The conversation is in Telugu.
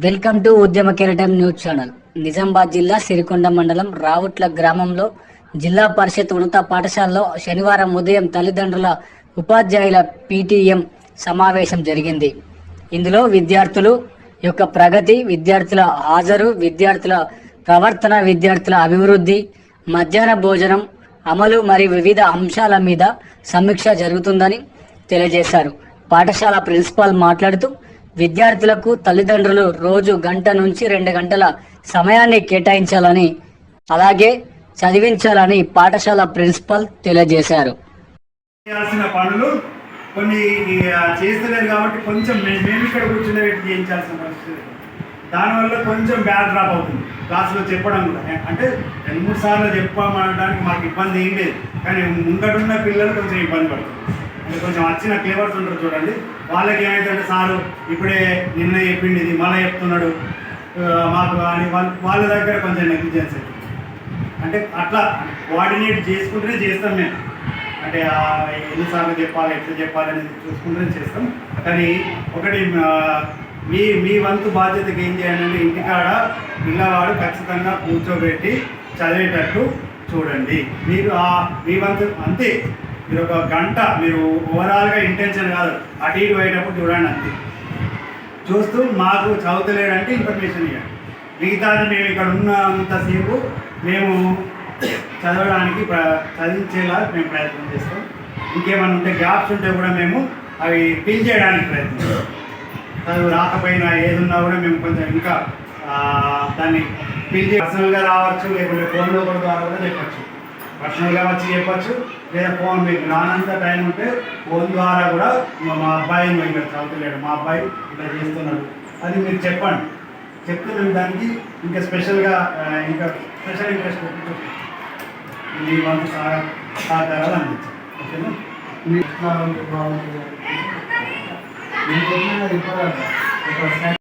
వెల్కమ్ టు ఉద్యమ కెరటం న్యూస్ ఛానల్. నిజామాబాద్ జిల్లా సిరికొండ మండలం రావుట్ల గ్రామంలో జిల్లా పరిషత్ ఉన్నత పాఠశాలలో శనివారం ఉదయం తల్లిదండ్రుల ఉపాధ్యాయుల పీటీఎం సమావేశం జరిగింది. ఇందులో విద్యార్థులు యొక్క ప్రగతి, విద్యార్థుల హాజరు, విద్యార్థుల ప్రవర్తన, విద్యార్థుల అభివృద్ధి, మధ్యాహ్న భోజనం అమలు మరియు వివిధ అంశాల మీద సమీక్ష జరుగుతుందని తెలియజేశారు. పాఠశాల ప్రిన్సిపాల్ మాట్లాడుతూ విద్యార్థులకు తల్లిదండ్రులు రోజు గంట నుంచి 2 గంటల సమయాన్ని కేటాయించాలని, అలాగే చదివించాలని పాఠశాల ప్రిన్సిపల్ తెలియజేశారు. చేయాల్సిన పనులు కొన్ని చేస్తలేరు కాబట్టి కొంచెం మేము ఇక్కడ కూర్చునే చేయించాల్సిన పరిస్థితి, దానివల్ల కొంచెం బ్యాడ్ డ్రాప్ అవుతుంది. క్లాసులో చెప్పడం కూడా అంటే 2-3 సార్లు చెప్పమనడానికి మాకు ఇబ్బంది ఏం లేదు, కానీ ముంగడున్న పిల్లలు కొంచెం ఇబ్బంది పడుతుంది. అంటే కొంచెం వచ్చిన క్లేవర్స్ ఉంటారు చూడండి, వాళ్ళకి ఏమైందంటే సారు ఇప్పుడే నిన్న చెప్పింది ఇది మళ్ళీ చెప్తున్నాడు మాకు అని వాళ్ళ దగ్గర కొంచెం నెగ్లిజెన్స్ అవుతుంది. అంటే అట్లా కోఆర్డినేట్ చేసుకుంటూనే చేస్తాం మేము. అంటే ఎన్నిసార్లు చెప్పాలి, ఎట్లా చెప్పాలి అనేది చూసుకుంటూనే చేస్తాం. కానీ ఒకటి మీ వంతు బాధ్యతకి ఏం చేయాలంటే ఇంటికాడ పిల్లవాడు ఖచ్చితంగా కూర్చోబెట్టి చదివేటట్టు చూడండి. మీరు మీ వంతు అంతే. మీరు 1 గంట మీరు ఓవరాల్గా ఇంటెన్షన్ కాదు, అటు ఇటు పోయేటప్పుడు చూడండి అంతే. చూస్తూ మాకు చదువుతలేడంటే ఇన్ఫర్మేషన్ ఇవ్వండి. మిగతాది మేము ఇక్కడ ఉన్నంతసేపు మేము చదవడానికి చదివించేలా మేము ప్రయత్నం చేస్తాం. ఇంకేమైనా ఉంటే గ్యాప్స్ ఉంటే కూడా మేము అవి ఫిల్ చేయడానికి ప్రయత్నిస్తాం. చదువు రాకపోయినా ఏదున్నా కూడా మేము కొంచెం ఇంకా దాన్ని ఫిల్ చేసి పర్సనల్గా రావచ్చు, లేకుంటే ఫోన్లో కూడా ద్వారా కూడా చెప్పచ్చు. పర్సనల్గా వచ్చి చెప్పచ్చు, లేదా ఫోన్ మీకు రానంత టైం ఉంటే ఫోన్ ద్వారా కూడా మా అబ్బాయి ఇక్కడ చదువుతలేడు, మా అబ్బాయి ఇలా చేస్తున్నాడు అది మీరు చెప్పండి. చెప్తే మేము దానికి ఇంకా స్పెషల్గా ఇంకా స్పెషల్ ఇంట్రెస్ట్ మీ వంతు సహకారాలు అందించాం. ఓకేనా?